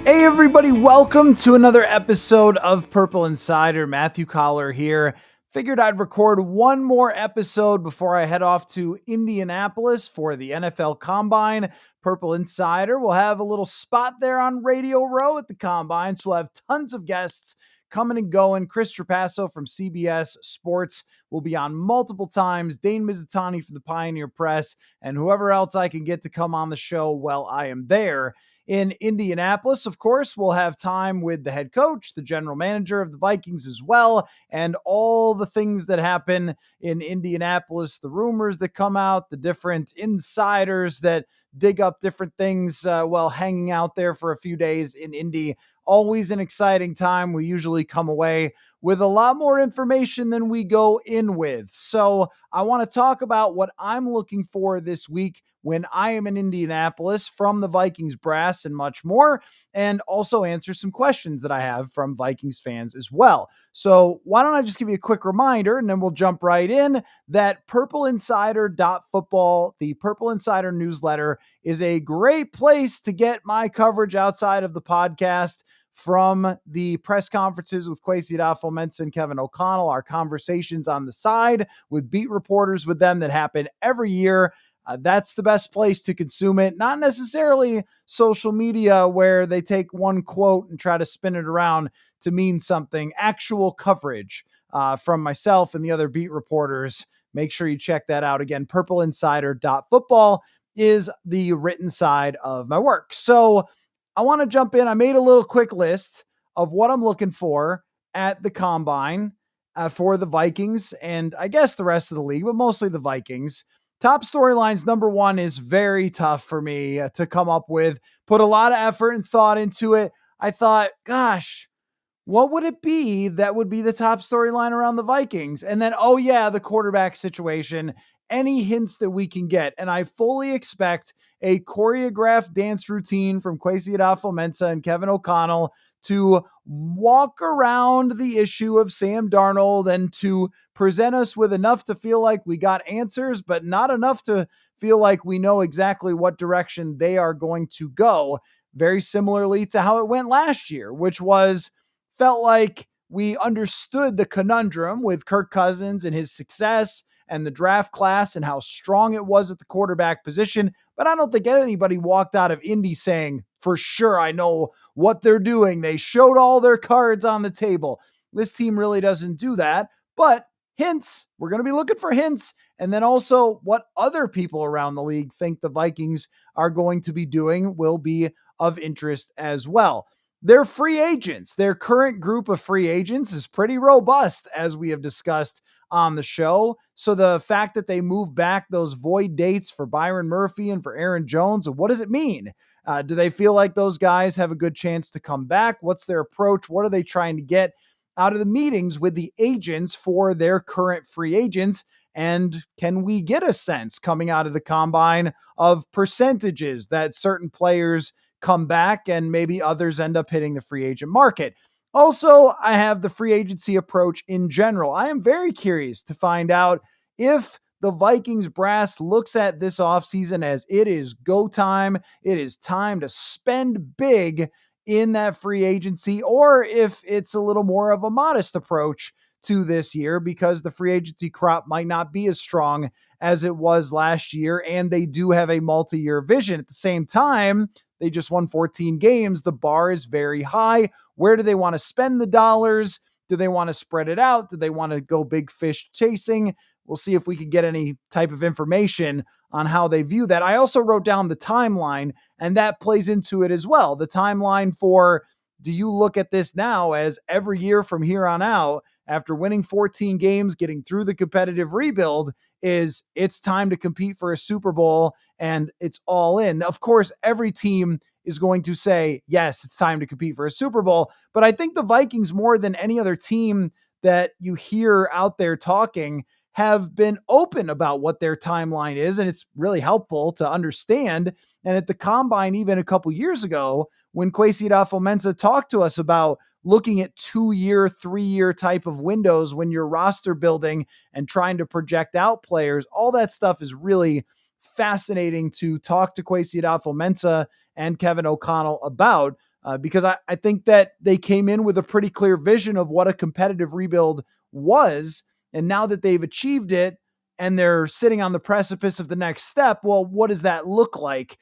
Hey everybody, welcome to another episode of Purple Insider. Matthew Coller here. Figured I'd record one more episode before I head off to Indianapolis for the NFL Combine. Purple Insider will have a little spot there on Radio Row at the Combine, so we'll have tons of guests coming and going. Chris Trapasso from CBS Sports will be on multiple times. Dane Mizutani from the Pioneer Press, and whoever else I can get to come on the show while I am there. In Indianapolis, of course, we'll have time with the head coach, the general manager of the Vikings as well, and all the things that happen in Indianapolis, the rumors that come out, the different insiders that dig up different things while hanging out there for a few days in Indy. Always an exciting time. We usually come away with a lot more information than we go in with. So I want to talk about what I'm looking for this week when I am in Indianapolis from the Vikings brass and much more, and also answer some questions that I have from Vikings fans as well. So why don't I just give you a quick reminder, and then we'll jump right in, that purpleinsider.football, the Purple Insider newsletter, is a great place to get my coverage outside of the podcast, from the press conferences with Kwesi Adofo-Mensah and Kevin O'Connell, our conversations on the side with beat reporters with them that happen every year. That's the best place to consume it. Not necessarily social media where they take one quote and try to spin it around to mean something. Actual coverage from myself and the other beat reporters. Make sure you check that out. Again, purpleinsider.football is the written side of my work. So I want to jump in. I made a little quick list of what I'm looking for at the Combine for the Vikings and I guess the rest of the league, but mostly the Vikings. Top storylines, number one, is very tough for me to come up with. Put a lot of effort and thought into it. I thought, gosh, what would it be that would be the top storyline around the Vikings? And then, oh yeah, the quarterback situation. Any hints that we can get. And I fully expect a choreographed dance routine from Kwesi Adofo-Mensah and Kevin O'Connell to walk around the issue of Sam Darnold and to present us with enough to feel like we got answers, but not enough to feel like we know exactly what direction they are going to go. Very similarly to how it went last year, which was felt like we understood the conundrum with Kirk Cousins and his success and the draft class and how strong it was at the quarterback position. But I don't think anybody walked out of Indy saying, for sure, I know what they're doing. They showed all their cards on the table. This team really doesn't do that. But hints, we're going to be looking for hints. And then also what other people around the league think the Vikings are going to be doing will be of interest as well. They're free agents. Their current group of free agents is pretty robust, as we have discussed on the show. So the fact that they move back those void dates for Byron Murphy and for Aaron Jones, what does it mean? Do they feel like those guys have a good chance to come back? What's their approach? What are they trying to get out of the meetings with the agents for their current free agents? And can we get a sense coming out of the Combine of percentages that certain players come back and maybe others end up hitting the free agent market? Also, I have the free agency approach in general. I am very curious to find out if the Vikings brass looks at this offseason as it is go time, it is time to spend big in that free agency, or if it's a little more of a modest approach to this year because the free agency crop might not be as strong as it was last year, and they do have a multi-year vision. At the same time, they just won 14 games. The bar is very high. Where do they want to spend the dollars? Do they want to spread it out? Do they want to go big fish chasing? We'll see if we can get any type of information on how they view that. I also wrote down the timeline, and that plays into it as well. The timeline for, do you look at this now as every year from here on out, after winning 14 games, getting through the competitive rebuild, is it's time to compete for a Super Bowl and it's all in. Of course, every team is going to say, yes, it's time to compete for a Super Bowl. But I think the Vikings, more than any other team that you hear out there talking, have been open about what their timeline is. And it's really helpful to understand. And at the Combine, even a couple years ago, when Kwesi Adofo-Mensah talked to us about looking at 2-year, 3-year type of windows when you're roster building and trying to project out players, all that stuff is really fascinating to talk to Kwesi Adofo-Mensah and Kevin O'Connell about. because I think that they came in with a pretty clear vision of what a competitive rebuild was. And now that they've achieved it and they're sitting on the precipice of the next step, well, what does that look like?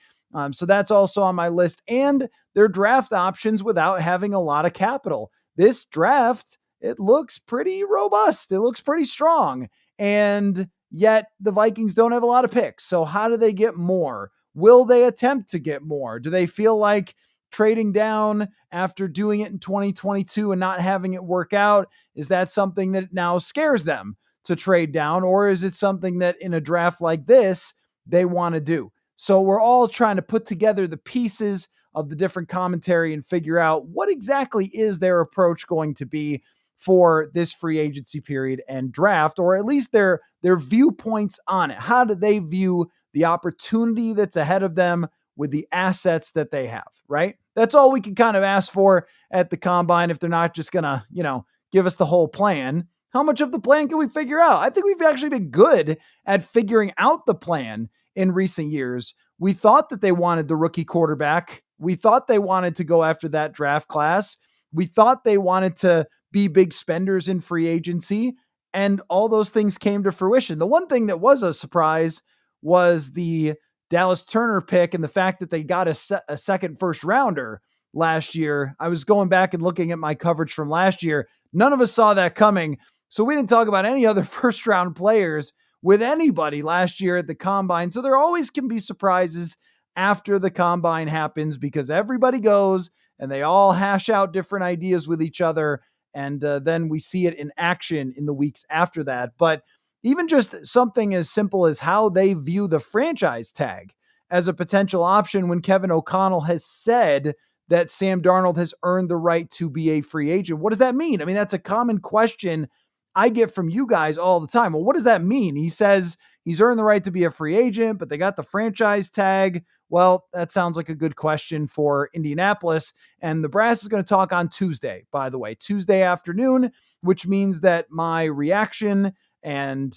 So that's also on my list. And their draft options without having a lot of capital. This draft, it looks pretty robust. It looks pretty strong. And yet the Vikings don't have a lot of picks. So how do they get more? Will they attempt to get more? Do they feel like trading down after doing it in 2022 and not having it work out? Is that something that now scares them to trade down? Or is it something that in a draft like this, they want to do? So we're all trying to put together the pieces of the different commentary and figure out what exactly is their approach going to be for this free agency period and draft, or at least their viewpoints on it. How do they view the opportunity that's ahead of them with the assets that they have, right? That's all we can kind of ask for at the combine if they're not just going to, give us the whole plan. How much of the plan can we figure out? I think we've actually been good at figuring out the plan in recent years. We thought that they wanted the rookie quarterback. We thought they wanted to go after that draft class. We thought they wanted to be big spenders in free agency, and all those things came to fruition. The one thing that was a surprise was the Dallas Turner pick and the fact that they got a second first rounder last year. I was going back and looking at my coverage from last year. None of us saw that coming. So we didn't talk about any other first round players with anybody last year at the combine. So there always can be surprises after the combine happens because everybody goes and they all hash out different ideas with each other. And then we see it in action in the weeks after that. But even just something as simple as how they view the franchise tag as a potential option when Kevin O'Connell has said that Sam Darnold has earned the right to be a free agent. What does that mean? I mean, that's a common question I get from you guys all the time. Well, what does that mean? He says he's earned the right to be a free agent, but they got the franchise tag. Well, that sounds like a good question for Indianapolis. And the brass is going to talk on Tuesday, by the way, Tuesday afternoon, which means that my reaction and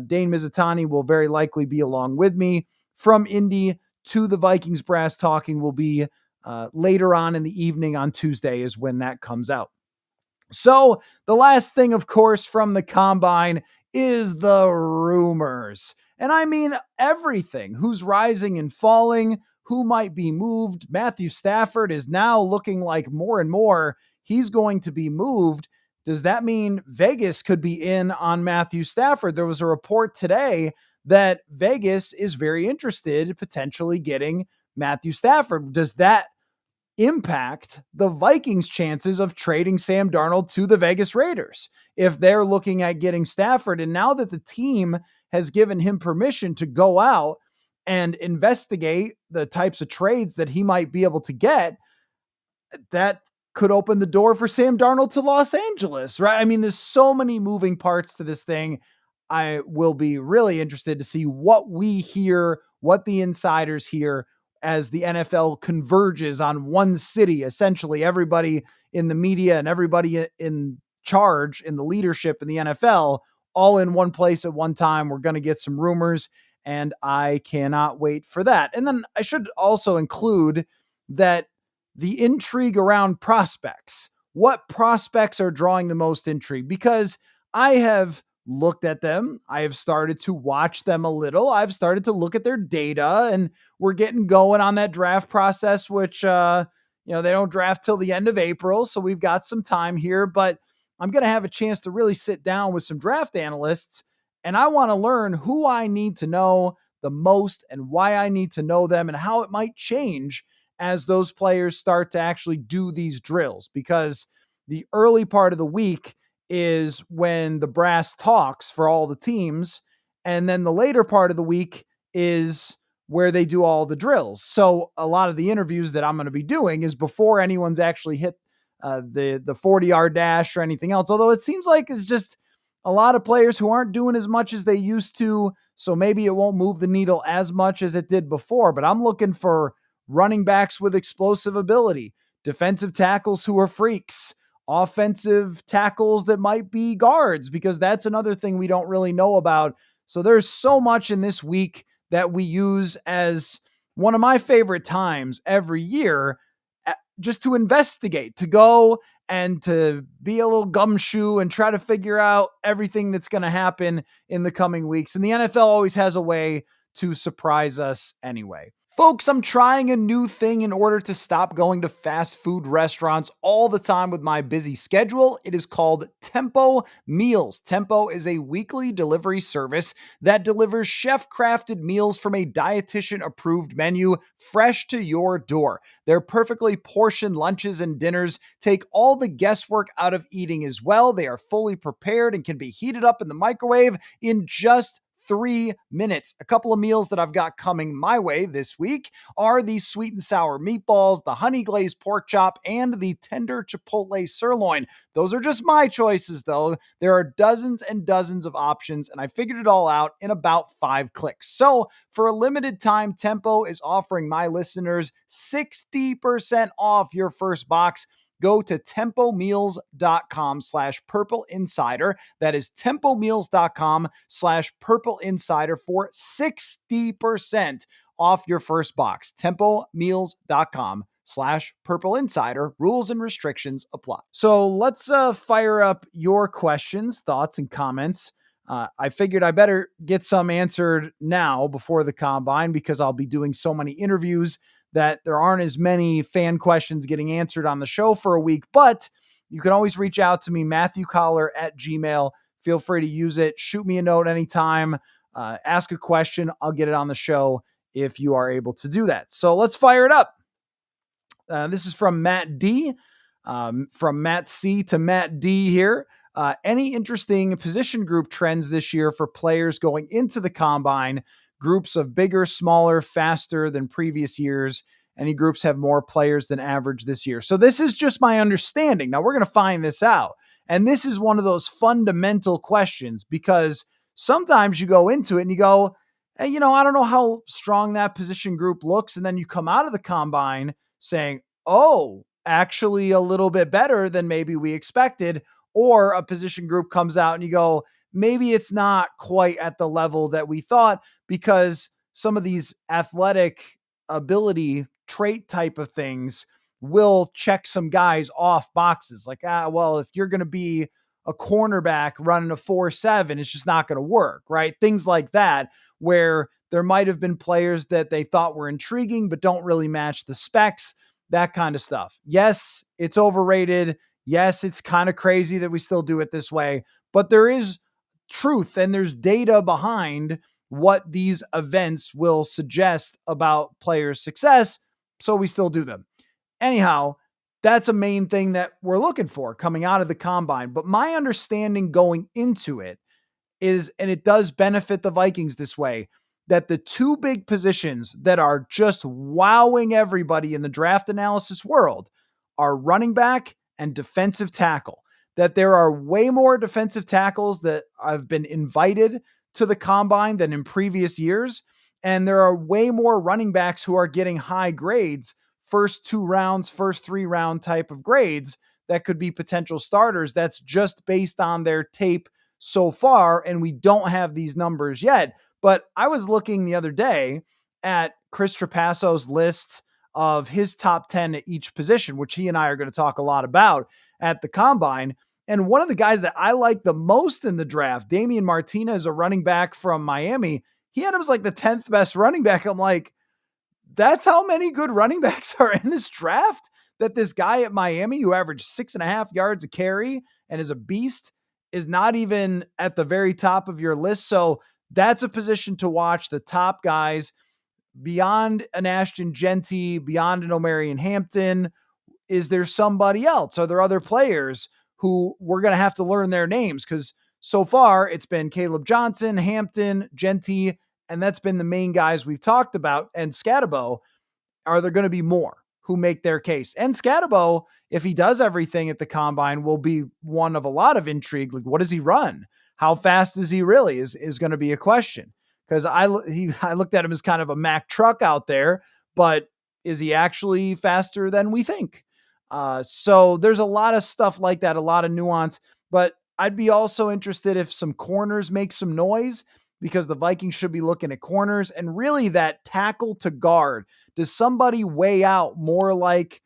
Dane Mizutani will very likely be along with me from Indy to the Vikings brass talking will be later on in the evening on Tuesday is when that comes out. So the last thing, of course, from the combine is the rumors. And I mean everything. Who's rising and falling, who might be moved. Matthew Stafford is now looking like more and more he's going to be moved. Does that mean Vegas could be in on Matthew Stafford? There was a report today that Vegas is very interested in potentially getting Matthew Stafford. Does that impact the Vikings' chances of trading Sam Darnold to the Vegas Raiders if they're looking at getting Stafford? And now that the team has given him permission to go out and investigate the types of trades that he might be able to get, that could open the door for Sam Darnold to Los Angeles, right? I mean, there's so many moving parts to this thing. I will be really interested to see what we hear, what the insiders hear as the NFL converges on one city. Essentially, everybody in the media and everybody in charge in the leadership in the NFL all in one place at one time. We're going to get some rumors, and I cannot wait for that. And then I should also include that the intrigue around prospects. What prospects are drawing the most intrigue? Because I have looked at them. I have started to watch them a little. I've started to look at their data, and we're getting going on that draft process, which, they don't draft till the end of April. So we've got some time here, but I'm going to have a chance to really sit down with some draft analysts, and I want to learn who I need to know the most and why I need to know them and how it might change as those players start to actually do these drills, because the early part of the week is when the brass talks for all the teams. And then the later part of the week is where they do all the drills. So a lot of the interviews that I'm going to be doing is before anyone's actually hit the 40-yard dash or anything else. Although it seems like it's just a lot of players who aren't doing as much as they used to. So maybe it won't move the needle as much as it did before, but I'm looking for running backs with explosive ability, defensive tackles who are freaks, offensive tackles that might be guards, because that's another thing we don't really know about. So there's so much in this week that we use as one of my favorite times every year just to investigate, to go and to be a little gumshoe and try to figure out everything that's going to happen in the coming weeks. And the NFL always has a way to surprise us anyway. Folks, I'm trying a new thing in order to stop going to fast food restaurants all the time with my busy schedule. It is called Tempo Meals. Tempo is a weekly delivery service that delivers chef-crafted meals from a dietitian-approved menu fresh to your door. Their perfectly portioned lunches and dinners take all the guesswork out of eating as well. They are fully prepared and can be heated up in the microwave in just 3 minutes. A couple of meals that I've got coming my way this week are the sweet and sour meatballs, the honey glazed pork chop, and the tender chipotle sirloin. Those are just my choices, though. There are dozens and dozens of options, and I figured it all out in about 5 clicks. So, for a limited time, Tempo is offering my listeners 60% off your first box. Go to tempomeals.com/purple insider. That is tempomeals.com/purple insider for 60% off your first box. Tempomeals.com/purple insider. Rules and restrictions apply. So let's fire up your questions, thoughts, and comments. I figured I better get some answered now before the combine because I'll be doing so many interviews that there aren't as many fan questions getting answered on the show for a week, but you can always reach out to me, MatthewColler@gmail. Feel free to use it. Shoot me a note anytime. Ask a question. I'll get it on the show if you are able to do that. So let's fire it up. This is from Matt D. From Matt C to Matt D here. Any interesting position group trends this year for players going into the combine? Groups of bigger, smaller, faster than previous years. Any groups have more players than average this year? So this is just my understanding. Now we're going to find this out. And this is one of those fundamental questions because sometimes you go into it and you go, hey, I don't know how strong that position group looks. And then you come out of the combine saying, oh, actually a little bit better than maybe we expected. Or a position group comes out and you go, maybe it's not quite at the level that we thought because some of these athletic ability trait type of things will check some guys off boxes. Like, well, if you're going to be a cornerback running a 4.7, it's just not going to work, right? Things like that, where there might have been players that they thought were intriguing, but don't really match the specs, that kind of stuff. Yes, it's overrated. Yes, it's kind of crazy that we still do it this way, but there is truth and there's data behind what these events will suggest about players' success. So we still do them. Anyhow, that's a main thing that we're looking for coming out of the combine. But my understanding going into it is, and it does benefit the Vikings this way, that the two big positions that are just wowing everybody in the draft analysis world are running back and defensive tackle. That there are way more defensive tackles that have been invited to the combine than in previous years. And there are way more running backs who are getting high grades, first 2 rounds, first 3-round type of grades that could be potential starters. That's just based on their tape so far. And we don't have these numbers yet. But I was looking the other day at Chris Trapasso's list of his top 10 at each position, which he and I are going to talk a lot about at the combine. And one of the guys that I like the most in the draft, Damian Martinez, a running back from Miami, he had him as like the 10th best running back. I'm like, that's how many good running backs are in this draft, that this guy at Miami who averaged 6.5 yards a carry and is a beast is not even at the very top of your list. So that's a position to watch. The top guys beyond an Ashton Genty, beyond an Omarion Hampton. Is there somebody else? Are there other players who we're going to have to learn their names? Because so far it's been Caleb Johnson, Hampton, Genty, and that's been the main guys we've talked about. And Scatabo, are there going to be more who make their case? And Scatabo, if he does everything at the combine, will be one of a lot of intrigue. Like, what does he run? How fast is he really is going to be a question. Because I looked at him as kind of a Mack truck out there, but is he actually faster than we think? So there's a lot of stuff like that, a lot of nuance, but I'd be also interested if some corners make some noise, because the Vikings should be looking at corners and really that tackle to guard. Does somebody weigh out more like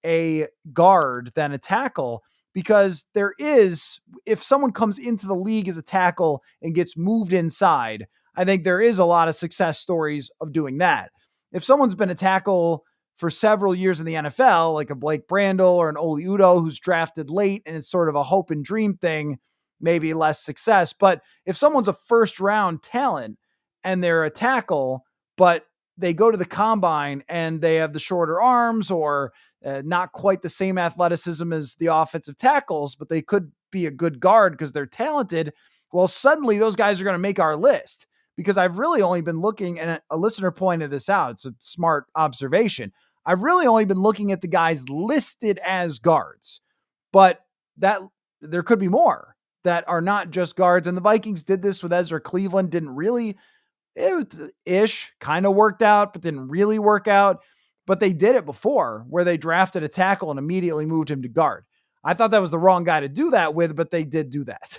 a guard than a tackle, because if someone comes into the league as a tackle and gets moved inside, I think there is a lot of success stories of doing that. If someone's been a tackle for several years in the NFL, like a Blake Brandel or an Oli Udoh who's drafted late and it's sort of a hope and dream thing, maybe less success. But if someone's a first round talent and they're a tackle, but they go to the combine and they have the shorter arms or not quite the same athleticism as the offensive tackles, but they could be a good guard because they're talented. Well, suddenly those guys are going to make our list, because I've really only been looking, and a listener pointed this out. It's a smart observation. I've really only been looking at the guys listed as guards, but that there could be more that are not just guards. And the Vikings did this with Ezra Cleveland. Didn't really, it was ish, kind of worked out, but didn't really work out. But they did it before, where they drafted a tackle and immediately moved him to guard. I thought that was the wrong guy to do that with, but they did do that.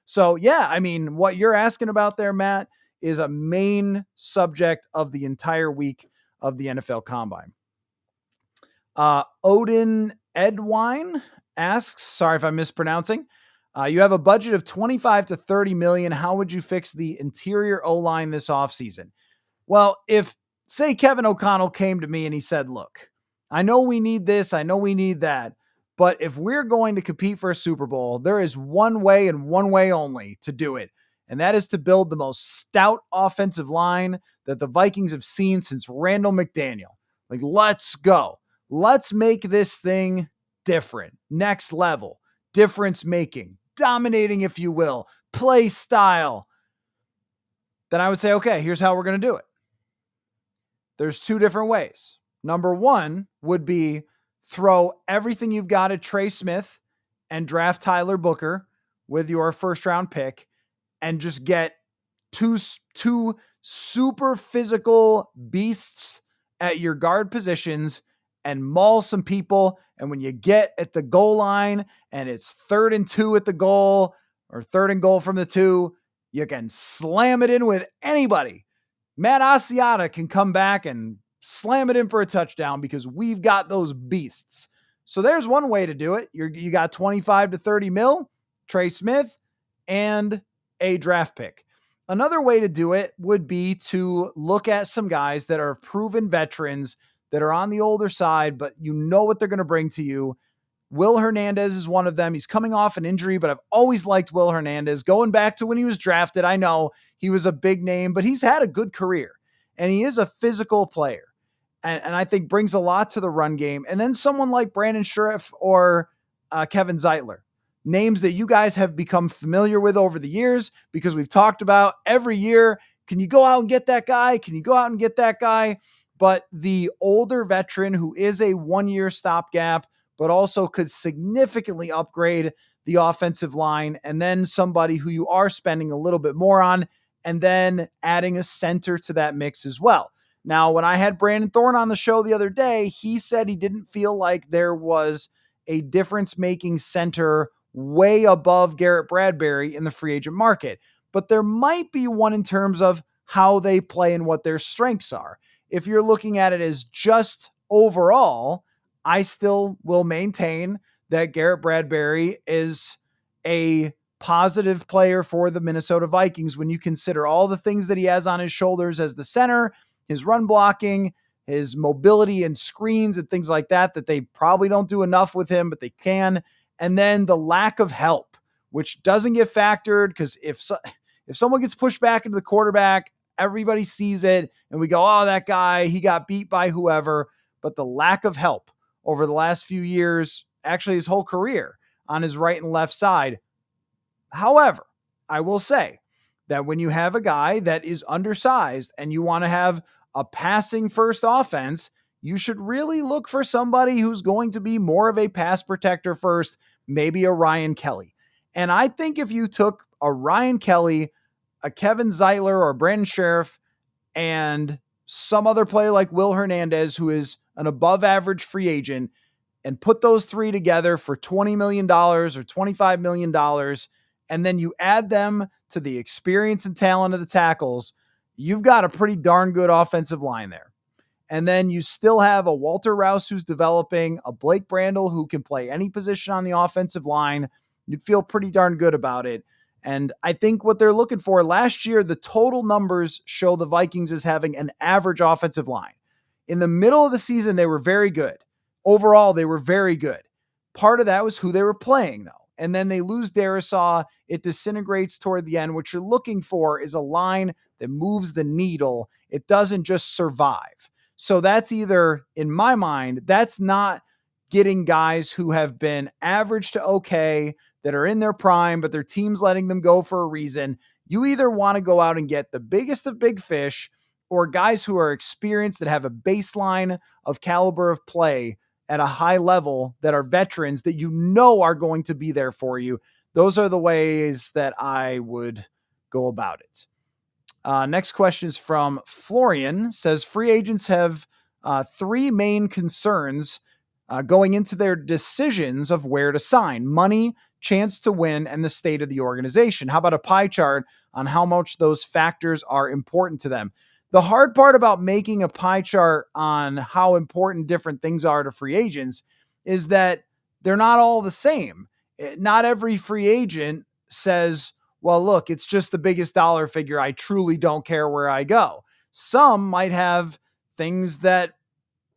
So yeah, I mean, what you're asking about there, Matt, is a main subject of the entire week of the NFL Combine. Odin Edwine asks, sorry if I'm mispronouncing, you have a budget of 25 to 30 million. How would you fix the interior O-line this offseason? Well, if, say, Kevin O'Connell came to me and he said, look, I know we need this, I know we need that, but if we're going to compete for a Super Bowl, there is one way and one way only to do it. And that is to build the most stout offensive line that the Vikings have seen since Randall McDaniel. Like, let's go. Let's make this thing different. Next level. Difference making. Dominating, if you will. Play style. Then I would say, okay, here's how we're going to do it. There's two different ways. Number one would be throw everything you've got at Trey Smith and draft Tyler Booker with your first round pick and just get two super physical beasts at your guard positions and maul some people. And when you get at the goal line and it's 3rd and 2 at the goal, or 3rd and goal from the 2, you can slam it in with anybody. Matt Asiata can come back and slam it in for a touchdown because we've got those beasts. So there's one way to do it. You got 25 to 30 mil, Trey Smith, and a draft pick. Another way to do it would be to look at some guys that are proven veterans that are on the older side, but you know what they're going to bring to you. Will Hernandez is one of them. He's coming off an injury, but I've always liked Will Hernandez. Going back to when he was drafted, I know he was a big name, but he's had a good career, and he is a physical player, and I think brings a lot to the run game. And then someone like Brandon Sheriff or Kevin Zeitler, names that you guys have become familiar with over the years because we've talked about every year. Can you go out and get that guy? Can you go out and get that guy? But the older veteran who is a one-year stopgap, but also could significantly upgrade the offensive line, and then somebody who you are spending a little bit more on, and then adding a center to that mix as well. Now, when I had Brandon Thorne on the show the other day, he said he didn't feel like there was a difference-making center way above Garrett Bradbury in the free agent market, but there might be one in terms of how they play and what their strengths are. If you're looking at it as just overall, I still will maintain that Garrett Bradbury is a positive player for the Minnesota Vikings when you consider all the things that he has on his shoulders as the center, his run blocking, his mobility and screens and things like that they probably don't do enough with him, but they can. And then the lack of help, which doesn't get factored, because if someone gets pushed back into the quarterback, everybody sees it and we go, oh, that guy, he got beat by whoever. But the lack of help over the last few years, actually his whole career, on his right and left side. However, I will say that when you have a guy that is undersized and you want to have a passing first offense, you should really look for somebody who's going to be more of a pass protector first, maybe a Ryan Kelly. And I think if you took a Ryan Kelly, a Kevin Zeitler, or Brandon Sheriff, and some other player like Will Hernandez, who is an above average free agent, and put those three together for $20 million or $25 million, and then you add them to the experience and talent of the tackles, you've got a pretty darn good offensive line there. And then you still have a Walter Rouse who's developing, a Blake Brandel who can play any position on the offensive line. You'd feel pretty darn good about it. And I think what they're looking for last year, the total numbers show the Vikings as having an average offensive line. In the middle of the season, they were very good. Overall, they were very good. Part of that was who they were playing, though. And then they lose Darisaw. It disintegrates toward the end. What you're looking for is a line that moves the needle. It doesn't just survive. So that's either, in my mind, that's not getting guys who have been average to okay, that are in their prime, but their team's letting them go for a reason. You either want to go out and get the biggest of big fish or guys who are experienced that have a baseline of caliber of play at a high level that are veterans that you know are going to be there for you. Those are the ways that I would go about it. Next question is from Florian. Says free agents have three main concerns going into their decisions of where to sign: money, chance to win, and the state of the organization. How about a pie chart on how much those factors are important to them? The hard part about making a pie chart on how important different things are to free agents is that they're not all the same. Not every free agent says, well, look, it's just the biggest dollar figure. I truly don't care where I go. Some might have things that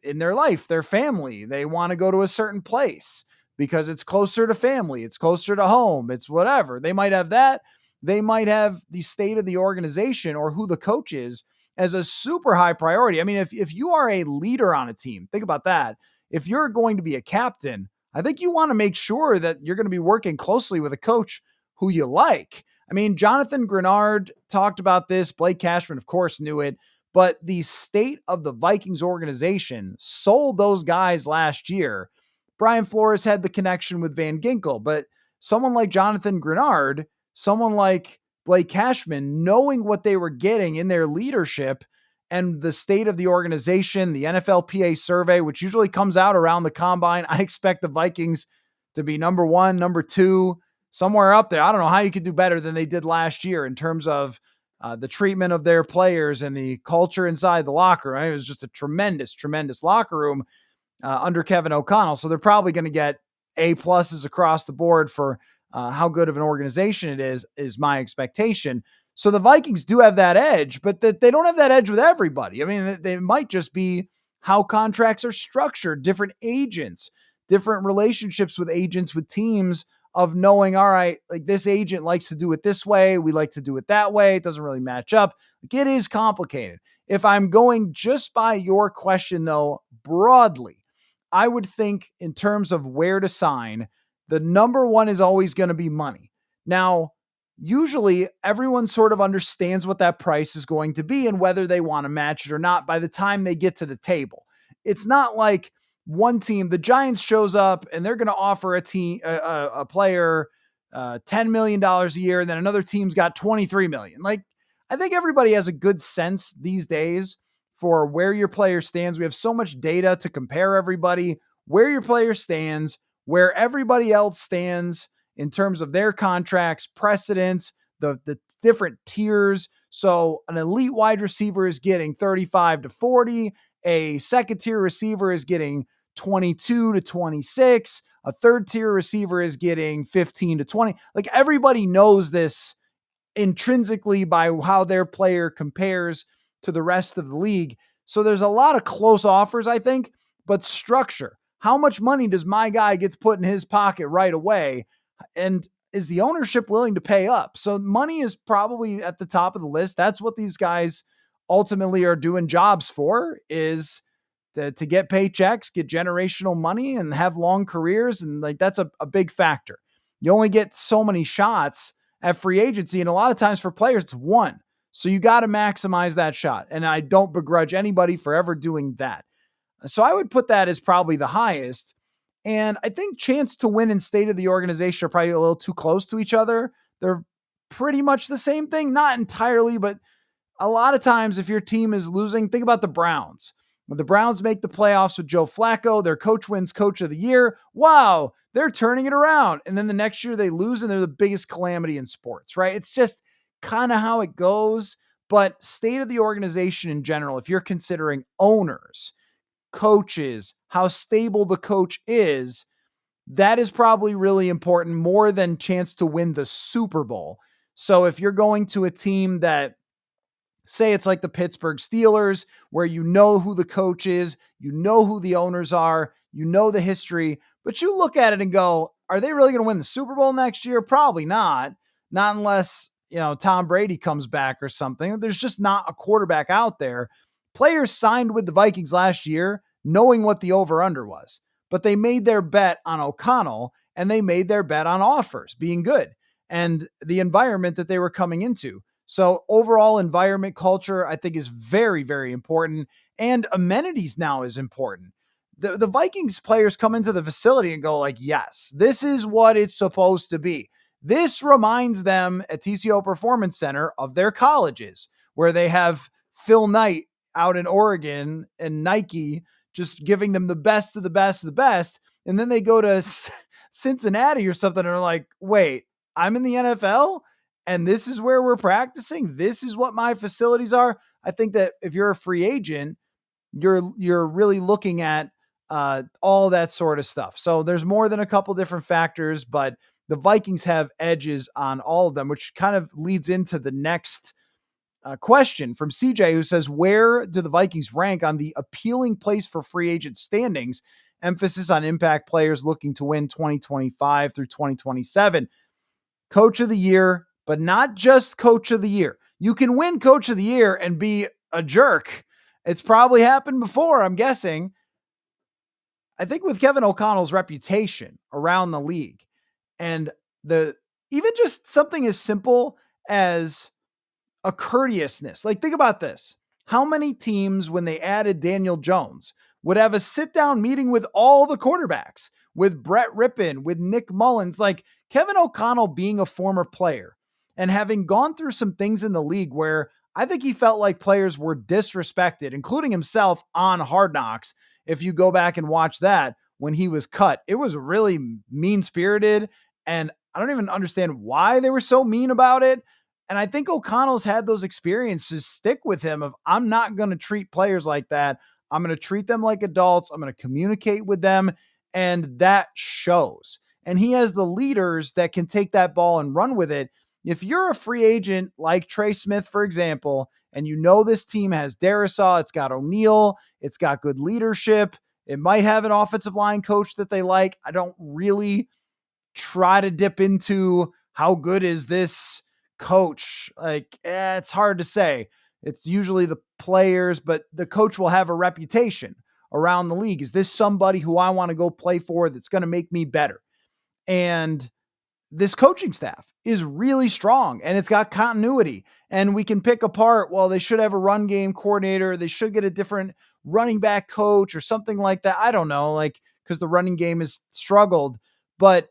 in their life, their family, they want to go to a certain place because it's closer to family, it's closer to home, it's whatever. They might have that. They might have the state of the organization or who the coach is as a super high priority. I mean, if you are a leader on a team, think about that. If you're going to be a captain, I think you want to make sure that you're going to be working closely with a coach who you like. I mean, Jonathan Grenard talked about this. Blake Cashman, of course, knew it. But the state of the Vikings organization sold those guys last year. Brian Flores had the connection with Van Ginkel, but someone like Jonathan Grenard, someone like Blake Cashman, knowing what they were getting in their leadership and the state of the organization, the NFLPA survey, which usually comes out around the combine, I expect the Vikings to be number one, number two, somewhere up there. I don't know how you could do better than they did last year in terms of the treatment of their players and the culture inside the locker room. It was just a tremendous, tremendous locker room under Kevin O'Connell. So they're probably going to get A pluses across the board for how good of an organization it is my expectation. So the Vikings do have that edge, but that they don't have that edge with everybody. I mean, they might just be how contracts are structured, different agents, different relationships with agents, with teams, of knowing, all right, like this agent likes to do it this way. We like to do it that way. It doesn't really match up. Like, it is complicated. If I'm going just by your question, though, broadly, I would think in terms of where to sign, the number one is always going to be money. Now, usually everyone sort of understands what that price is going to be and whether they want to match it or not by the time they get to the table. It's not like one team, the Giants shows up and they're going to offer a player $10 million a year, and then another team's got $23 million. Like, I think everybody has a good sense these days for where your player stands. We have so much data to compare everybody, where your player stands, where everybody else stands in terms of their contracts, precedents, the different tiers. So an elite wide receiver is getting 35 to 40. A second tier receiver is getting 22 to 26. A third tier receiver is getting 15 to 20. Like, everybody knows this intrinsically by how their player compares to the rest of the league. So there's a lot of close offers, I think, but structure. How much money does my guy get put in his pocket right away? And is the ownership willing to pay up? So money is probably at the top of the list. That's what these guys ultimately are doing jobs for, is to get paychecks, get generational money, and have long careers. And like, that's a big factor. You only get so many shots at free agency. And a lot of times for players, it's one. So you got to maximize that shot. And I don't begrudge anybody for ever doing that. So I would put that as probably the highest. And I think chance to win and state of the organization are probably a little too close to each other. They're pretty much the same thing. Not entirely, but a lot of times if your team is losing, think about the Browns. When the Browns make the playoffs with Joe Flacco, their coach wins coach of the year. Wow, they're turning it around. And then the next year they lose and they're the biggest calamity in sports, right? It's just kind of how it goes. But state of the organization in general, if you're considering owners, coaches, how stable the coach is, that is probably really important more than chance to win the Super Bowl. So if you're going to a team that, say it's like the Pittsburgh Steelers, where you know who the coach is, you know who the owners are, you know the history, but you look at it and go, are they really going to win the Super Bowl next year? Probably not. Not unless, Tom Brady comes back or something. There's just not a quarterback out there. Players signed with the Vikings last year knowing what the over-under was, but they made their bet on O'Connell and they made their bet on offers being good and the environment that they were coming into. So overall environment culture, I think, is very, very important. And amenities now is important. The Vikings players come into the facility and go like, yes, this is what it's supposed to be. This reminds them at TCO Performance Center of their colleges where they have Phil Knight out in Oregon and Nike just giving them the best of the best of the best. And then they go to Cincinnati or something and are like, wait, I'm in the NFL? And this is where we're practicing. This is what my facilities are. I think that if you're a free agent, you're really looking at all that sort of stuff. So there's more than a couple different factors, but the Vikings have edges on all of them, which kind of leads into the next question from CJ, who says, where do the Vikings rank on the appealing place for free agent standings? Emphasis on impact players looking to win 2025 through 2027. Coach of the year, but not just coach of the year. You can win coach of the year and be a jerk. It's probably happened before, I'm guessing. I think with Kevin O'Connell's reputation around the league and even just something as simple as a courteousness. Like, think about this. How many teams, when they added Daniel Jones, would have a sit-down meeting with all the quarterbacks, with Brett Rippon, with Nick Mullins? Like, Kevin O'Connell being a former player and having gone through some things in the league where I think he felt like players were disrespected, including himself on Hard Knocks. If you go back and watch that when he was cut, it was really mean-spirited, and I don't even understand why they were so mean about it. And I think O'Connell's had those experiences stick with him of, I'm not going to treat players like that. I'm going to treat them like adults. I'm going to communicate with them. And that shows. And he has the leaders that can take that ball and run with it. If you're a free agent like Trey Smith, for example, and you know this team has Darisaw, it's got O'Neal, it's got good leadership, it might have an offensive line coach that they like. I don't really try to dip into how good is this coach. It's hard to say. It's usually the players, but the coach will have a reputation around the league. Is this somebody who I want to go play for that's going to make me better? And this coaching staff is really strong and it's got continuity, and we can pick apart, well, they should have a run game coordinator. They should get a different running back coach or something like that. I don't know, because the running game has struggled, but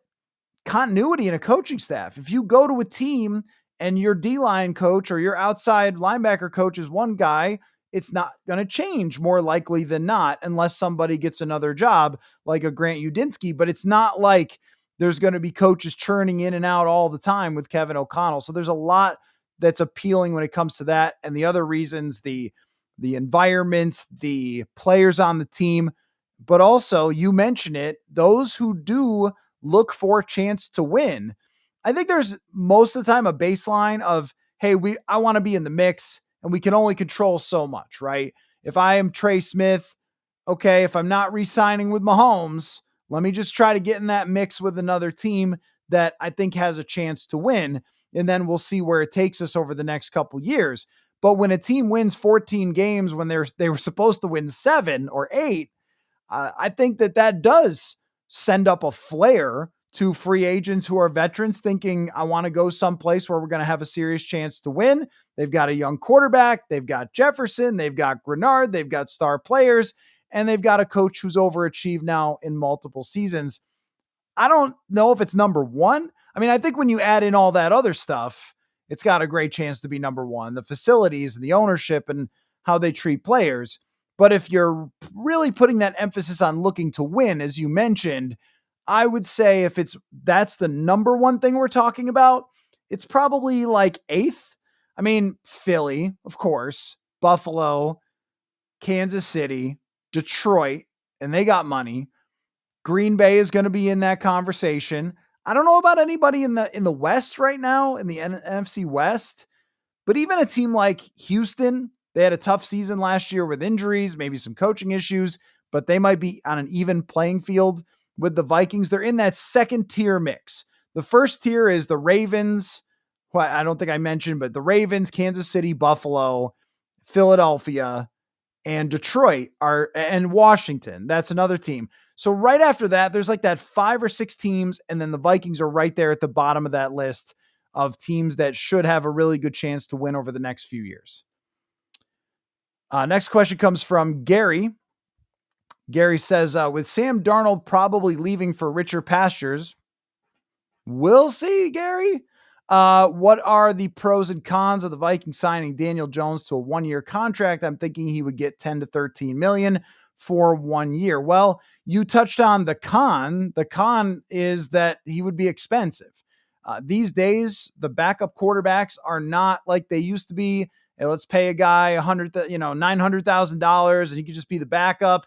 continuity in a coaching staff. If you go to a team and your D-line coach or your outside linebacker coach is one guy, it's not going to change more likely than not unless somebody gets another job like a Grant Udinski. But it's not like there's going to be coaches churning in and out all the time with Kevin O'Connell. So there's a lot that's appealing when it comes to that. And the other reasons, the environments, the players on the team, but also, you mention it, those who do look for a chance to win. I think there's most of the time a baseline of, hey, I want to be in the mix, and we can only control so much, right? If I am Trey Smith, okay, if I'm not re-signing with Mahomes, let me just try to get in that mix with another team that I think has a chance to win, and then we'll see where it takes us over the next couple years. But when a team wins 14 games when they were supposed to win 7 or 8, I think that does send up a flare to free agents who are veterans thinking, I want to go someplace where we're going to have a serious chance to win. They've got a young quarterback. They've got Jefferson. They've got Grenard. They've got star players. And they've got a coach who's overachieved now in multiple seasons. I don't know if it's number one. I mean, I think when you add in all that other stuff, it's got a great chance to be number one. The facilities and the ownership and how they treat players. But if you're really putting that emphasis on looking to win, as you mentioned, I would say that's the number one thing we're talking about, it's probably like 8th. I mean, Philly, of course, Buffalo, Kansas City, Detroit, and they got money. Green Bay is going to be in that conversation. I don't know about anybody in the West right now, in the NFC West, but even a team like Houston, they had a tough season last year with injuries, maybe some coaching issues, but they might be on an even playing field with the Vikings. They're in that second tier mix. The first tier is the Ravens, who I don't think I mentioned, but the Ravens, Kansas City, Buffalo, Philadelphia, and Detroit and Washington. That's another team. So right after that, there's like that 5 or 6 teams, and then the Vikings are right there at the bottom of that list of teams that should have a really good chance to win over the next few years. Next question comes from Gary. Gary says, with Sam Darnold probably leaving for richer pastures, we'll see, Gary. What are the pros and cons of the Vikings signing Daniel Jones to a 1-year contract? I'm thinking he would get 10 to 13 million for 1 year. Well, you touched on the con. The con is that he would be expensive. These days, the backup quarterbacks are not like they used to be. Hey, let's pay a guy $900,000 and he could just be the backup.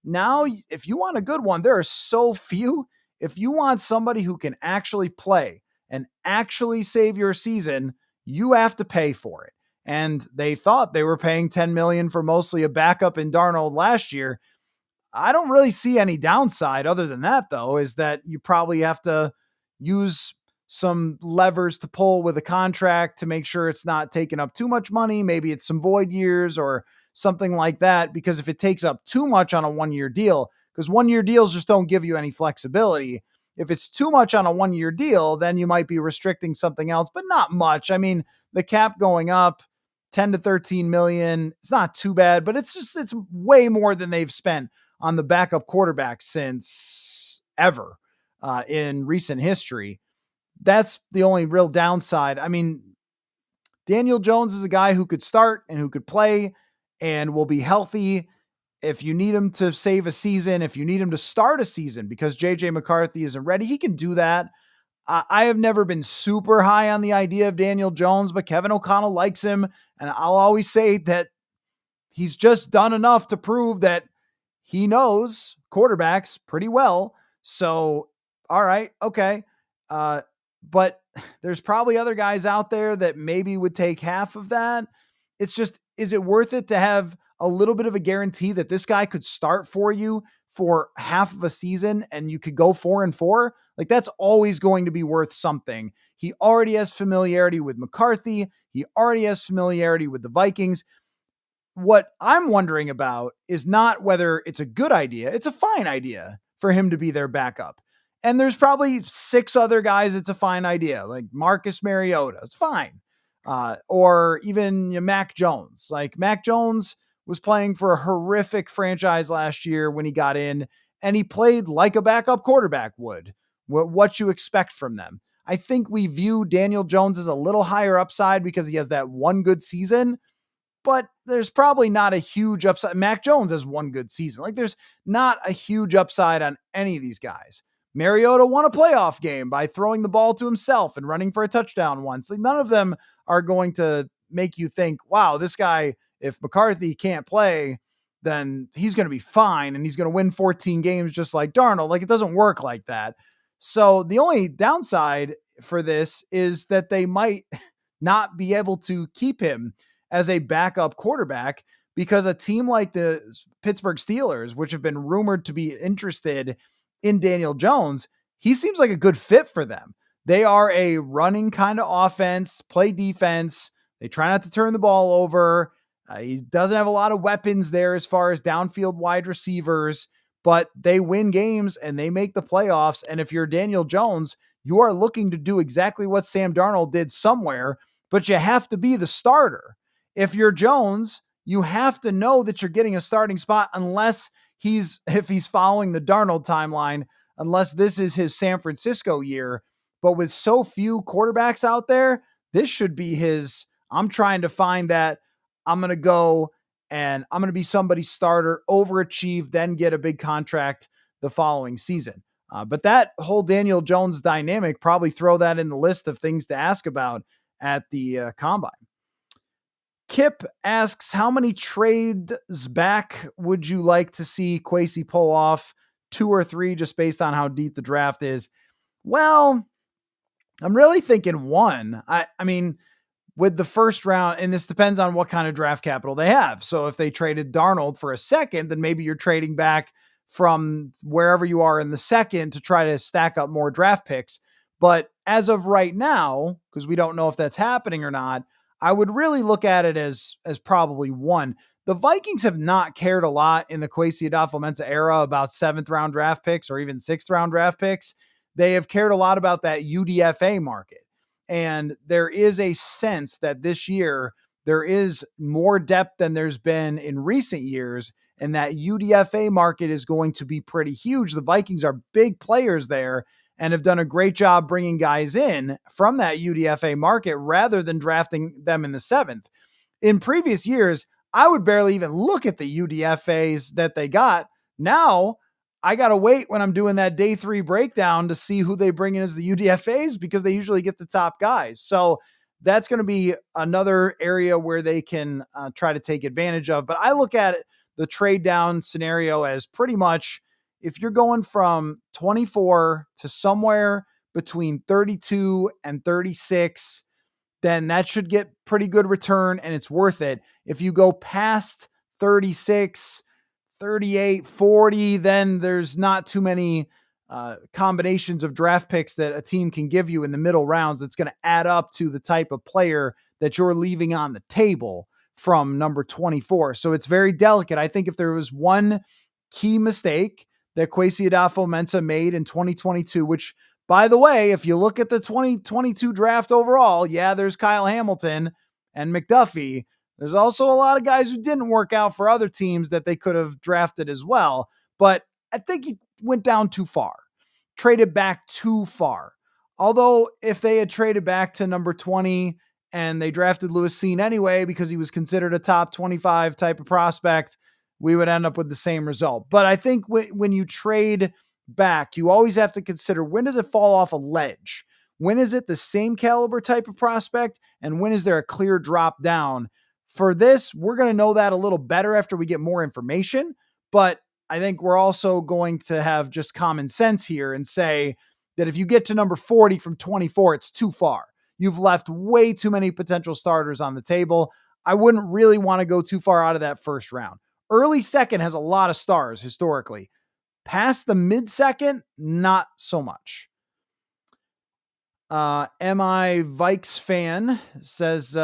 Now, if you want a good one, there are so few. If you want somebody who can actually play and actually save your season, you have to pay for it. And they thought they were paying $10 million for mostly a backup in Darnold last year. I don't really see any downside other than that, though, is that you probably have to use some levers to pull with a contract to make sure it's not taking up too much money. Maybe it's some void years or something like that, because if it takes up too much on a 1-year deal, because 1-year deals just don't give you any flexibility. If it's too much on a 1-year deal, then you might be restricting something else, but not much. I mean, the cap going up 10 to 13 million, it's not too bad, but it's way more than they've spent on the backup quarterback since ever in recent history. That's the only real downside. I mean, Daniel Jones is a guy who could start and who could play and will be healthy. If you need him to save a season, if you need him to start a season because JJ McCarthy isn't ready, he can do that. I have never been super high on the idea of Daniel Jones, but Kevin O'Connell likes him. And I'll always say that he's just done enough to prove that he knows quarterbacks pretty well. So, all right, okay. But there's probably other guys out there that maybe would take half of that. It's just, is it worth it to have a little bit of a guarantee that this guy could start for you for half of a season and you could go 4-4? Like, that's always going to be worth something. He already has familiarity with McCarthy. He already has familiarity with the Vikings. What I'm wondering about is not whether it's a good idea. It's a fine idea for him to be their backup. And there's probably 6 other guys it's a fine idea, like Marcus Mariota. It's fine. Or even Mac Jones. Like, Mac Jones was playing for a horrific franchise last year when he got in, and he played like a backup quarterback would. What you expect from them. I think we view Daniel Jones as a little higher upside because he has that one good season, but there's probably not a huge upside. Mac Jones has one good season. Like, there's not a huge upside on any of these guys. Mariota won a playoff game by throwing the ball to himself and running for a touchdown once. Like, none of them are going to make you think, wow, this guy, if McCarthy can't play, then he's going to be fine and he's going to win 14 games just like Darnold. Like, it doesn't work like that. So the only downside for this is that they might not be able to keep him as a backup quarterback because a team like the Pittsburgh Steelers, which have been rumored to be interested in Daniel Jones, he seems like a good fit for them. They are a running kind of offense, play defense. They try not to turn the ball over. He doesn't have a lot of weapons there as far as downfield wide receivers, but they win games and they make the playoffs. And if you're Daniel Jones, you are looking to do exactly what Sam Darnold did somewhere, but you have to be the starter. If you're Jones, you have to know that you're getting a starting spot if he's following the Darnold timeline, unless this is his San Francisco year. But with so few quarterbacks out there, this should be his, I'm trying to find that, I'm going to go and I'm going to be somebody's starter, overachieve, then get a big contract the following season. But that whole Daniel Jones dynamic, probably throw that in the list of things to ask about at the combine. Kip asks, how many trades back would you like to see Kwesi pull off? 2 or 3, just based on how deep the draft is. Well, I'm really thinking 1. I mean, with the first round, and this depends on what kind of draft capital they have. So if they traded Darnold for a second, then maybe you're trading back from wherever you are in the second to try to stack up more draft picks. But as of right now, because we don't know if that's happening or not, I would really look at it as probably 1. The Vikings have not cared a lot in the Kwesi adofo-mensah era about 7th round draft picks or even 6th round draft picks. They have cared a lot about that UDFA market. And there is a sense that this year there is more depth than there's been in recent years. And that UDFA market is going to be pretty huge. The Vikings are big players there and have done a great job bringing guys in from that UDFA market rather than drafting them in the 7th. In previous years, I would barely even look at the UDFAs that they got. Now, I got to wait when I'm doing that day 3 breakdown to see who they bring in as the UDFAs because they usually get the top guys. So that's going to be another area where they can try to take advantage of. But I look at the trade down scenario as pretty much if you're going from 24 to somewhere between 32 and 36, then that should get pretty good return and it's worth it. If you go past 36, 38, 40, then there's not too many combinations of draft picks that a team can give you in the middle rounds that's going to add up to the type of player that you're leaving on the table from number 24. So it's very delicate. I think if there was one key mistake that Kwesi adofo-mensah made in 2022, which, by the way, if you look at the 2022 draft overall, yeah, there's Kyle Hamilton and McDuffie. There's also a lot of guys who didn't work out for other teams that they could have drafted as well. But I think he went down too far, traded back too far. Although if they had traded back to number 20 and they drafted Lewis Cine anyway because he was considered a top 25 type of prospect, we would end up with the same result. But I think when you trade back, you always have to consider, when does it fall off a ledge? When is it the same caliber type of prospect? And when is there a clear drop down? For this, we're going to know that a little better after we get more information. But I think we're also going to have just common sense here and say that if you get to number 40 from 24, it's too far. You've left way too many potential starters on the table. I wouldn't really want to go too far out of that first round. Early second has a lot of stars historically. Past the mid-second, not so much. Am I Vikes fan says,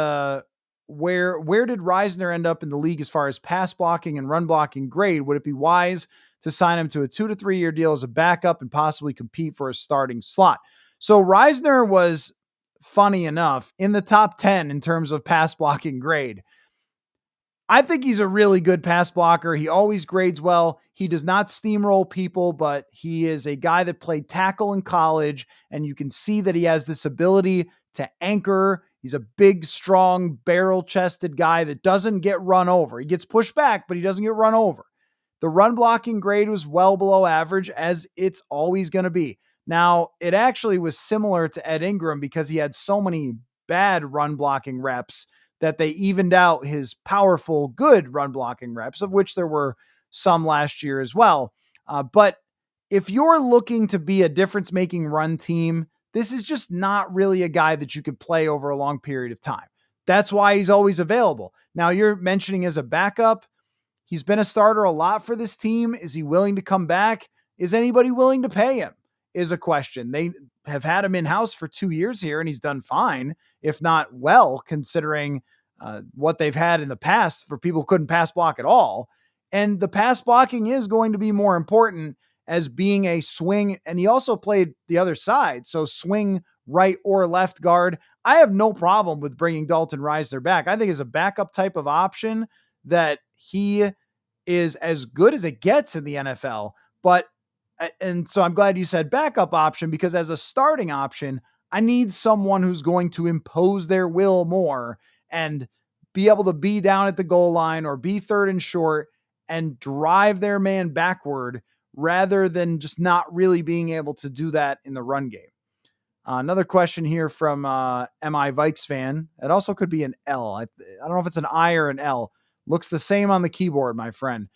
where did Risner end up in the league as far as pass blocking and run blocking grade? Would it be wise to sign him to a 2 to 3 year deal as a backup and possibly compete for a starting slot? So Risner was, funny enough, in the top 10 in terms of pass blocking grade. I think he's a really good pass blocker. He always grades well. He does not steamroll people, but he is a guy that played tackle in college, and you can see that he has this ability to anchor. He's a big, strong, barrel-chested guy that doesn't get run over. He gets pushed back, but he doesn't get run over. The run blocking grade was well below average, as it's always going to be. Now, it actually was similar to Ed Ingram because he had so many bad run blocking reps that they evened out his powerful, good run blocking reps, of which there were some last year as well. But if you're looking to be a difference-making run team, this is just not really a guy that you could play over a long period of time. That's why he's always available. Now, you're mentioning as a backup. He's been a starter a lot for this team. Is he willing to come back? Is anybody willing to pay him? Is a question. They have had him in-house for 2 years here, and he's done fine, if not well, considering what they've had in the past for people who couldn't pass block at all. And the pass blocking is going to be more important as being a swing. And he also played the other side. So swing right or left guard. I have no problem with bringing Dalton Risner back. I think as a backup type of option that he is as good as it gets in the NFL. And so I'm glad you said backup option, because as a starting option, I need someone who's going to impose their will more and be able to be down at the goal line or be third and short and drive their man backward rather than just not really being able to do that in the run game. Another question here from MI Vikes fan. It also could be an L. I don't know if it's an I or an L. Looks the same on the keyboard, my friend.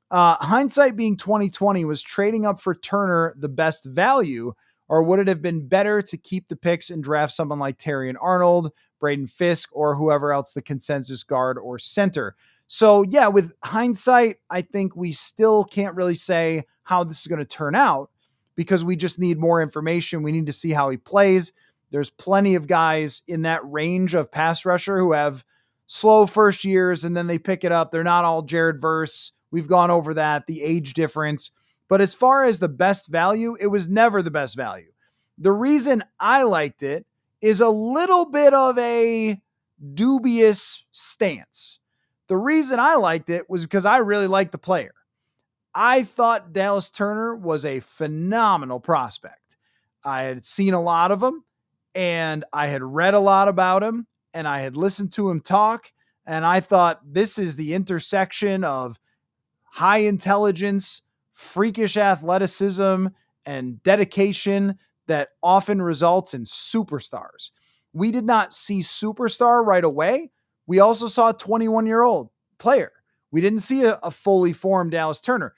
Hindsight being 2020, was trading up for Turner the best value, or would it have been better to keep the picks and draft someone like Terry and Arnold, Braden Fisk, or whoever else the consensus guard or center? So yeah, with hindsight, I think we still can't really say how this is going to turn out because we just need more information. We need to see how he plays. There's plenty of guys in that range of pass rusher who have slow first years and then they pick it up. They're not all Jared Verse. We've gone over that, the age difference. But as far as the best value, it was never the best value. The reason I liked it is a little bit of a dubious stance. The reason I liked it was because I really liked the player. I thought Dallas Turner was a phenomenal prospect. I had seen a lot of him, and I had read a lot about him, and I had listened to him talk, and I thought this is the intersection of high intelligence, freakish athleticism, and dedication that often results in superstars. We did not see superstar right away. We also saw a 21-year-old player. We didn't see a fully formed Dallas Turner.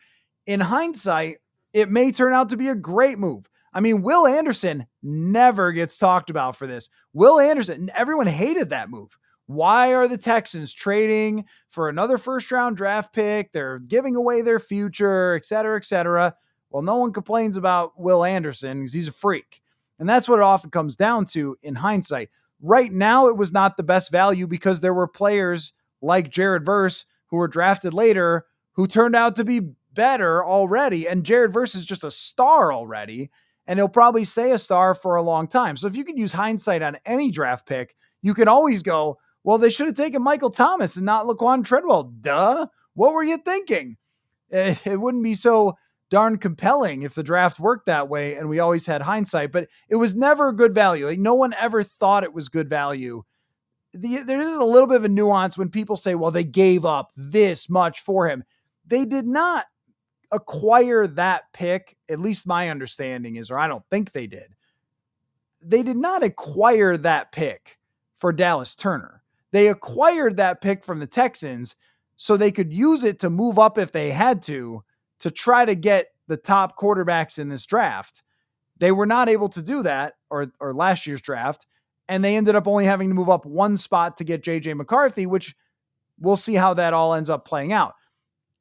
In hindsight, it may turn out to be a great move. I mean, Will Anderson never gets talked about for this. Will Anderson, everyone hated that move. Why are the Texans trading for another first-round draft pick? They're giving away their future, et cetera, et cetera. Well, no one complains about Will Anderson because he's a freak. And that's what it often comes down to in hindsight. Right now, it was not the best value because there were players like Jared Verse who were drafted later who turned out to be better already. And Jared Verse is just a star already. And he'll probably stay a star for a long time. So if you could use hindsight on any draft pick, you can always go, well, they should have taken Michael Thomas and not Laquan Treadwell. Duh. What were you thinking? It wouldn't be so darn compelling if the draft worked that way and we always had hindsight, but it was never good value. Like, no one ever thought it was good value. There is a little bit of a nuance when people say, well, they gave up this much for him. They did not acquire that pick. At least my understanding is, or I don't think they did. They did not acquire that pick for Dallas Turner. They acquired that pick from the Texans so they could use it to move up if they had to try to get the top quarterbacks in this draft. They were not able to do that, or last year's draft, and they ended up only having to move up one spot to get J.J. McCarthy, which we'll see how that all ends up playing out.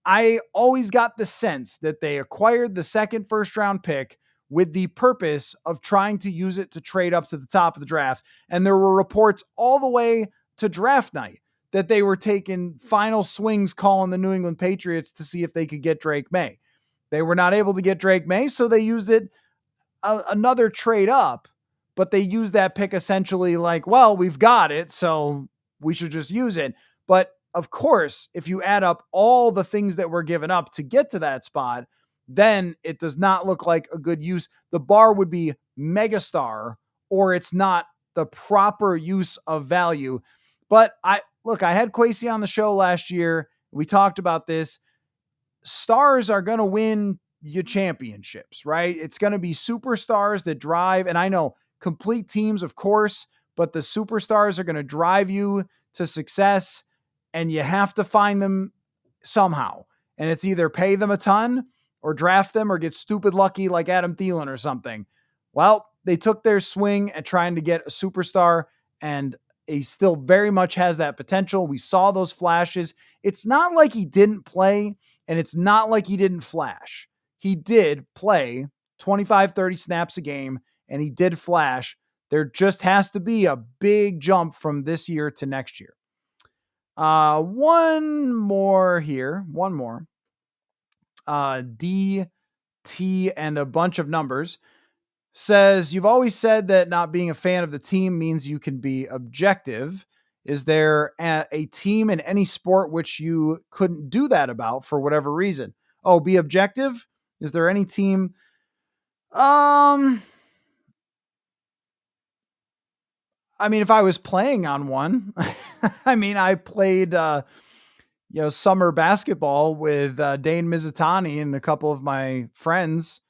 I always got the sense that they acquired the second first-round pick with the purpose of trying to use it to trade up to the top of the draft. And there were reports all the way to draft night that they were taking final swings calling the New England Patriots to see if they could get Drake May. They were not able to get Drake May, so they used it another trade up, but they used that pick essentially like, well, we've got it, so we should just use it. But of course, if you add up all the things that were given up to get to that spot, then it does not look like a good use. The bar would be megastar, or it's not the proper use of value. But I had Kwesi on the show last year. We talked about this. Stars are going to win you championships, right? It's going to be superstars that drive. And I know complete teams, of course, but the superstars are going to drive you to success, and you have to find them somehow. And it's either pay them a ton or draft them or get stupid lucky like Adam Thielen or something. Well, they took their swing at trying to get a superstar, and he still very much has that potential. We saw those flashes. It's not like he didn't play, and it's not like he didn't flash. He did play 25, 30 snaps a game, and he did flash. There just has to be a big jump from this year to next year. One more. DT and a bunch of numbers says, you've always said that not being a fan of the team means you can be objective. Is there a team in any sport which you couldn't do that about for whatever reason? Oh, be objective? Is there any team? I mean, if I was playing on one, I played, summer basketball with Dane Mizutani and a couple of my friends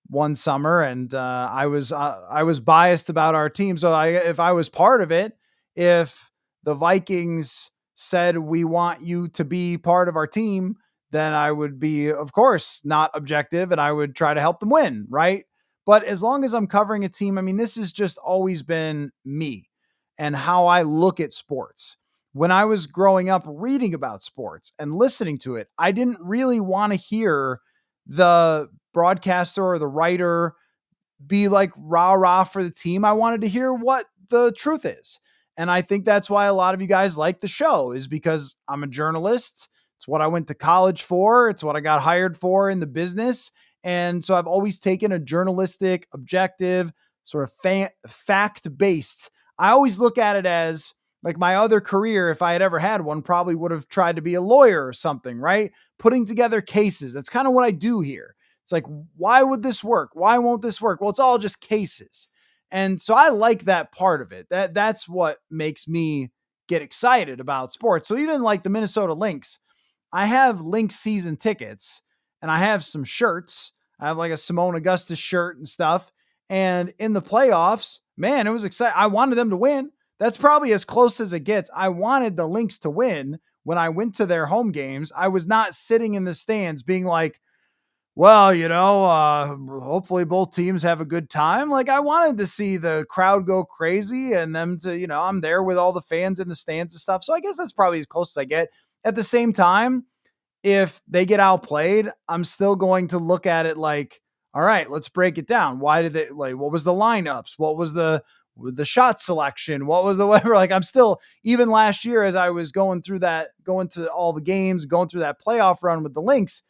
one summer, and I was biased about our team. So if I was part of it, if the Vikings said we want you to be part of our team, then I would be, of course, not objective, and I would try to help them win, right? But as long as I'm covering a team, I mean, this has just always been me and how I look at sports. When I was growing up reading about sports and listening to it, I didn't really want to hear the broadcaster or the writer be like rah rah for the team. I wanted to hear what the truth is. And I think that's why a lot of you guys like the show, is because I'm a journalist. It's what I went to college for. It's what I got hired for in the business. And so I've always taken a journalistic, objective, sort of fact based. I always look at it as like my other career, if I had ever had one, probably would have tried to be a lawyer or something, right? Putting together cases. That's kind of what I do here. It's like, why would this work? Why won't this work? Well, it's all just cases. And so I like that part of it. That's what makes me get excited about sports. So even like the Minnesota Lynx, I have Lynx season tickets and I have some shirts. I have like a Simone Augustus shirt and stuff. And in the playoffs, man, it was exciting. I wanted them to win. That's probably as close as it gets. I wanted the Lynx to win when I went to their home games. I was not sitting in the stands being like, well, hopefully both teams have a good time. Like, I wanted to see the crowd go crazy and them to, I'm there with all the fans in the stands and stuff. So I guess that's probably as close as I get. At the same time, if they get outplayed, I'm still going to look at it like, all right, let's break it down. Why did they, like, what was the lineups? What was the shot selection? What was the whatever? Like, I'm still, even last year, as I was going to all the games, going through that playoff run with the Lynx,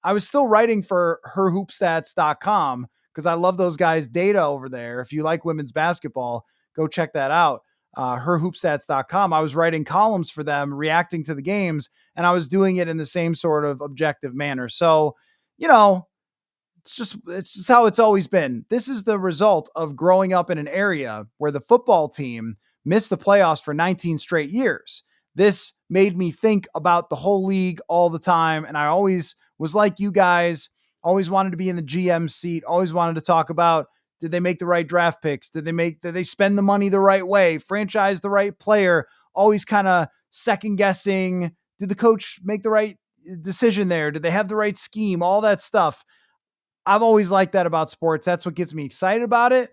I was still writing for herhoopstats.com because I love those guys' data over there. If you like women's basketball, go check that out. Herhoopstats.com. I was writing columns for them, reacting to the games, and I was doing it in the same sort of objective manner. So, it's just how it's always been. This is the result of growing up in an area where the football team missed the playoffs for 19 straight years. This made me think about the whole league all the time. And I always was like you guys, always wanted to be in the GM seat, always wanted to talk about, did they make the right draft picks? Did they spend the money the right way? Franchise the right player? Always kind of second guessing. Did the coach make the right decision there? Did they have the right scheme? All that stuff. I've always liked that about sports. That's what gets me excited about it.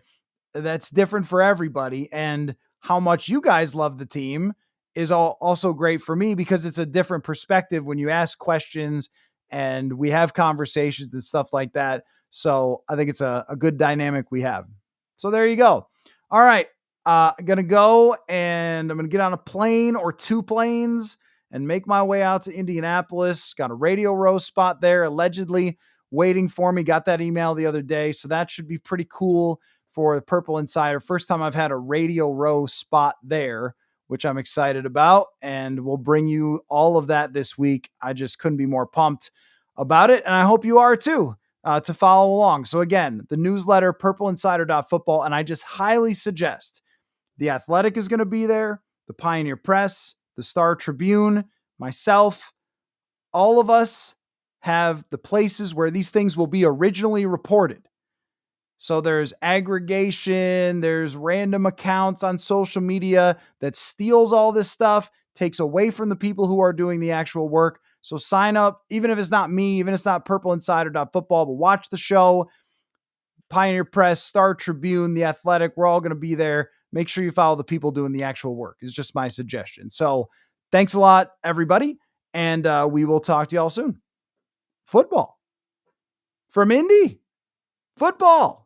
That's different for everybody. And how much you guys love the team is also great for me because it's a different perspective when you ask questions and we have conversations and stuff like that. So I think it's a good dynamic we have. So there you go. All right. I'm going to go and I'm going to get on a plane or two planes and make my way out to Indianapolis. Got a Radio Row spot there, allegedly waiting for me. Got that email the other day. So that should be pretty cool for the Purple Insider. First time I've had a Radio Row spot there, which I'm excited about. And we'll bring you all of that this week. I just couldn't be more pumped about it. And I hope you are too, to follow along. So again, the newsletter, purpleinsider.football. And I just highly suggest The Athletic is going to be there, the Pioneer Press, the Star Tribune, myself, all of us have the places where these things will be originally reported. So there's aggregation, there's random accounts on social media that steals all this stuff, takes away from the people who are doing the actual work. So sign up, even if it's not me, even if it's not purpleinsider.football, but watch the show. Pioneer Press, Star Tribune, The Athletic, we're all going to be there. Make sure you follow the people doing the actual work is just my suggestion. So thanks a lot, everybody. And we will talk to y'all soon. Football from Indy. Football.